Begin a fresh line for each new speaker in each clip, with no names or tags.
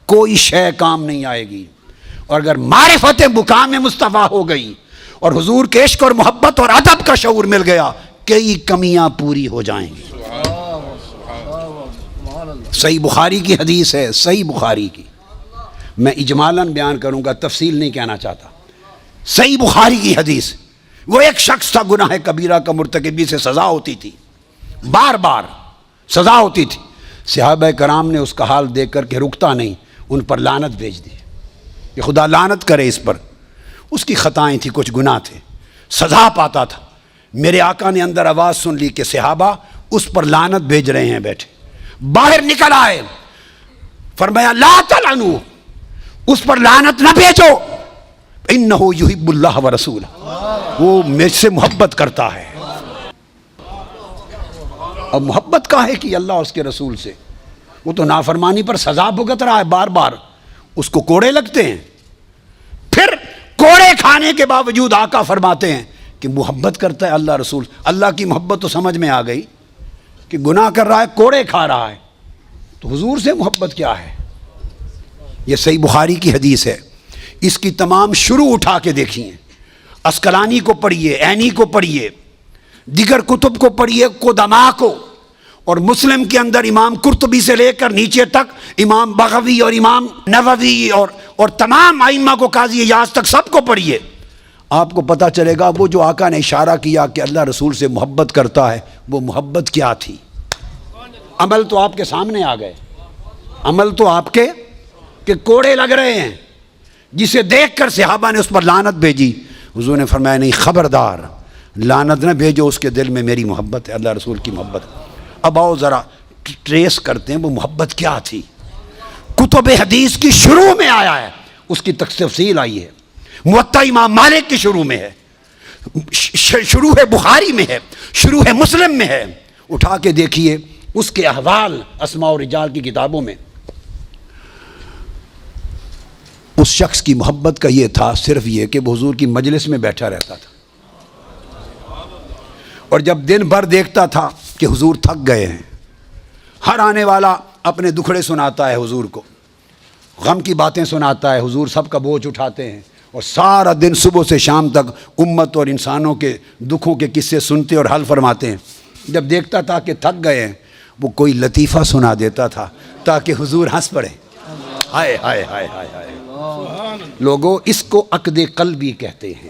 کوئی شے کام نہیں آئے گی. اور اگر معرفت مقام مصطفیٰ ہو گئی اور حضور کے عشق اور محبت اور ادب کا شعور مل گیا, کئی کمیاں پوری ہو جائیں گی. صحیح بخاری کی حدیث ہے, صحیح بخاری کی, میں اجمالاً بیان کروں گا, تفصیل نہیں کہنا چاہتا. صحیح بخاری کی حدیث, وہ ایک شخص تھا گناہ کبیرہ کا مرتکبی سے سزا ہوتی تھی, بار بار سزا ہوتی تھی. صحابہ کرام نے اس کا حال دیکھ کر کے رکتا نہیں, ان پر لعنت بھیج دی کہ خدا لعنت کرے اس پر. اس کی خطائیں تھیں, کچھ گناہ تھے, سزا پاتا تھا. میرے آقا نے اندر آواز سن لی کہ صحابہ اس پر لعنت بھیج رہے ہیں. بیٹھے باہر نکل آئے, فرمایا لا تلعنوا, اس پر لعنت نہ بھیجو, انہ یحب اللہ ورسولہ, وہ مجھ سے محبت کرتا ہے. اب محبت کا ہے کہ اللہ اور اس کے رسول سے, وہ تو نافرمانی پر سزا بھگت رہا ہے بار بار, اس کو کوڑے لگتے ہیں. پھر کوڑے کھانے کے باوجود آقا فرماتے ہیں کہ محبت کرتا ہے اللہ رسول. اللہ کی محبت تو سمجھ میں آ گئی کہ گناہ کر رہا ہے, کوڑے کھا رہا ہے, تو حضور سے محبت کیا ہے. یہ صحیح بخاری کی حدیث ہے. اس کی تمام شروع اٹھا کے دیکھیے, اسقلانی کو پڑھیے, عینی کو پڑھیے, دیگر کتب کو پڑھیے, قدماء کو, اور مسلم کے اندر امام قرطبی سے لے کر نیچے تک امام بغوی اور امام نووی اور تمام ائمہ کو, قاضی ایاز تک, سب کو پڑھیے. آپ کو پتہ چلے گا وہ جو آقا نے اشارہ کیا کہ اللہ رسول سے محبت کرتا ہے, وہ محبت کیا تھی. عمل تو آپ کے سامنے آ گئے, عمل تو آپ کے کہ کوڑے لگ رہے ہیں, جسے دیکھ کر صحابہ نے اس پر لعنت بھیجی. حضور نے فرمایا نہیں, خبردار, لعنت نہ بھیجو, اس کے دل میں میری محبت ہے, اللہ رسول کی محبت. اب آؤ ذرا ٹریس کرتے ہیں وہ محبت کیا تھی. کتب حدیث کی شروع میں آیا ہے, اس کی تفصیل آئی ہے. موطا امام مالک کی شروع میں ہے, شروع ہے بخاری میں ہے, شروع ہے مسلم میں ہے. اٹھا کے دیکھیے اس کے احوال اسماء و رجال کی کتابوں میں. اس شخص کی محبت کا یہ تھا, صرف یہ کہ وہ حضور کی مجلس میں بیٹھا رہتا تھا, اور جب دن بھر دیکھتا تھا کہ حضور تھک گئے ہیں, ہر آنے والا اپنے دکھڑے سناتا ہے حضور کو, غم کی باتیں سناتا ہے, حضور سب کا بوجھ اٹھاتے ہیں, اور سارا دن صبح سے شام تک امت اور انسانوں کے دکھوں کے قصے سنتے اور حل فرماتے ہیں. جب دیکھتا تھا کہ تھک گئے ہیں, وہ کوئی لطیفہ سنا دیتا تھا تاکہ حضور ہنس پڑے. ہائے ہائے ہائے ہائے ہائے. لوگوں, اس کو عقد قلبی کہتے ہیں.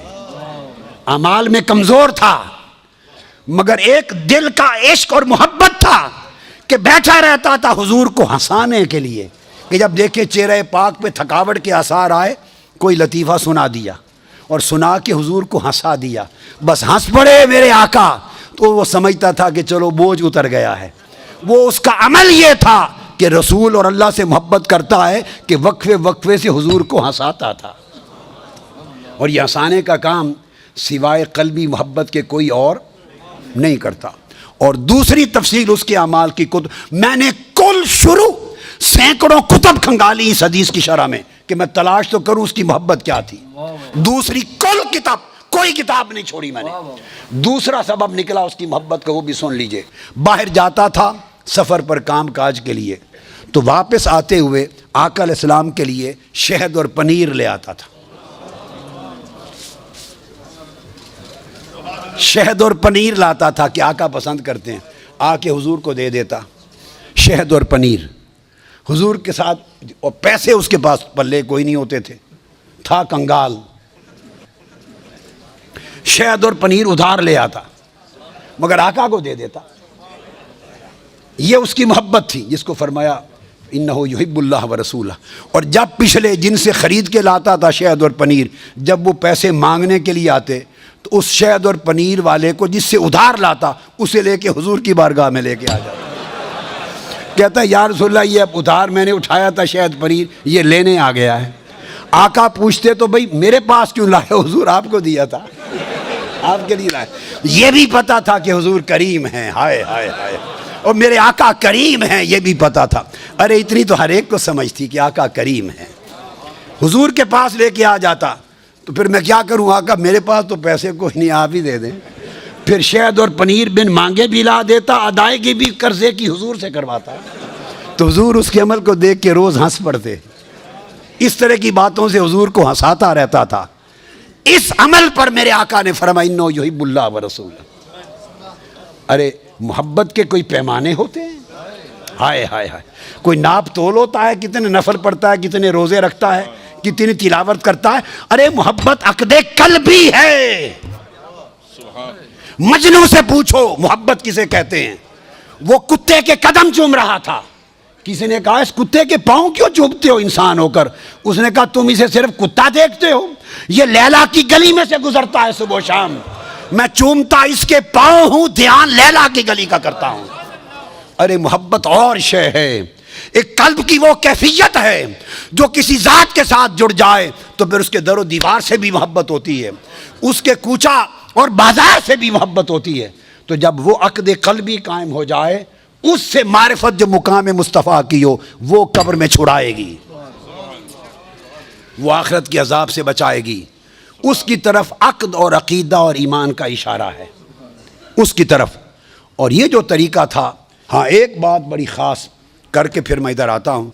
اعمال میں کمزور تھا, مگر ایک دل کا عشق اور محبت تھا کہ بیٹھا رہتا تھا حضور کو ہنسانے کے لیے, کہ جب دیکھے چہرہ پاک پہ تھکاوٹ کے آثار آئے, کوئی لطیفہ سنا دیا اور سنا کے حضور کو ہنسا دیا, بس ہنس پڑے میرے آقا, تو وہ سمجھتا تھا کہ چلو بوجھ اتر گیا ہے. وہ اس کا عمل یہ تھا کہ رسول اور اللہ سے محبت کرتا ہے کہ وقفے وقفے سے حضور کو ہنساتا تھا. اور یہ ہنسانے کا کام سوائے قلبی محبت کے کوئی اور نہیں کرتا. اور دوسری تفصیل اس کے اعمال کی میں نے کل شروع سینکڑوں کتب کھنگالی اس حدیث کی شرح میں کہ میں تلاش تو کروں اس کی محبت کیا تھی. دوسری کل کتاب, کوئی کتاب نہیں چھوڑی میں نے. دوسرا سبب نکلا اس کی محبت کا, وہ بھی سن لیجئے. باہر جاتا تھا سفر پر کام کاج کے لیے, تو واپس آتے ہوئے آقا علیہ السلام کے لیے شہد اور پنیر لے آتا تھا. شہد اور پنیر لاتا تھا کہ آقا پسند کرتے ہیں, آ کے حضور کو دے دیتا شہد اور پنیر. حضور کے ساتھ, اور پیسے اس کے پاس پلے کوئی نہیں ہوتے تھے, تھا کنگال. شہد اور پنیر ادھار لے آتا مگر آقا کو دے دیتا. یہ اس کی محبت تھی جس کو فرمایا انہ یحب اللہ ورسولہ. اور جب پچھلے جن سے خرید کے لاتا تھا شہد اور پنیر, جب وہ پیسے مانگنے کے لیے آتے تو اس شہد اور پنیر والے کو جس سے ادھار لاتا, اسے لے کے حضور کی بارگاہ میں لے کے آ جاتا. کہتا ہے یا رسول اللہ, یہ اب ادھار میں نے اٹھایا تھا شہد پنیر, یہ لینے آ گیا ہے. آقا پوچھتے تو بھئی میرے پاس کیوں لائے, حضور آپ کو دیا تھا, آپ کے لیے لائے. یہ بھی پتا تھا کہ حضور کریم ہیں, ہائے ہائے ہائے, اور میرے آقا کریم ہیں یہ بھی پتا تھا. ارے اتنی تو ہر ایک کو سمجھ تھی کہ آقا کریم ہیں. حضور کے پاس لے کے آ جاتا تو پھر میں کیا کروں آقا, میرے پاس تو پیسے کوئی نہیں, آپ ہی دے دیں. پھر شہد اور پنیر بن مانگے بھی لا دیتا, ادائیگی بھی قرضے کی حضور سے کرواتا. تو حضور اس کے عمل کو دیکھ کے روز ہنس پڑتے, اس طرح کی باتوں سے حضور کو ہنساتا رہتا تھا. اس عمل پر میرے آقا نے فرمایا انہ یحب اللہ و رسول. ارے محبت کے کوئی پیمانے ہوتے ہیں؟ ہائے ہائے ہائے. کوئی ناپ تول ہوتا ہے کتنے نفل پڑھتا ہے, کتنے روزے رکھتا ہے, کتنی تلاوت کرتا ہے؟ ارے محبت عقد قلبی ہے. مجنوں سے پوچھو محبت کسے کہتے ہیں. وہ کتے کے قدم چوم رہا تھا, کسی نے کہا اس کتے کے پاؤں کیوں چومتے ہو انسان ہو کر؟ اس نے کہا تم اسے صرف کتا دیکھتے ہو, یہ لیلا کی گلی میں سے گزرتا ہے صبح و شام, میں چومتا اس کے پاؤں ہوں, دھیان لیلا کی گلی کا کرتا ہوں. ارے محبت اور شے ہے, ایک قلب کی وہ کیفیت ہے جو کسی ذات کے ساتھ جڑ جائے تو پھر اس کے در و دیوار سے بھی محبت ہوتی ہے, اس کے کوچہ اور بازار سے بھی محبت ہوتی ہے. تو جب وہ عقد قلبی قائم ہو جائے, اس سے معرفت جو مقام مصطفیٰ کی ہو وہ قبر میں چھڑائے گی, وہ آخرت کے عذاب سے بچائے گی. اس کی طرف عقد اور عقیدہ اور ایمان کا اشارہ ہے, اس کی طرف. اور یہ جو طریقہ تھا, ہاں ایک بات بڑی خاص کر کے پھر میں ادھر آتا ہوں.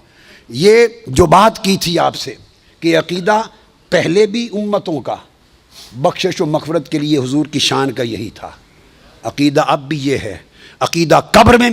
یہ جو بات کی تھی آپ سے کہ عقیدہ پہلے بھی امتوں کا بخشش و مغفرت کے لیے حضور کی شان کا یہی تھا, عقیدہ اب بھی یہ ہے. عقیدہ قبر میں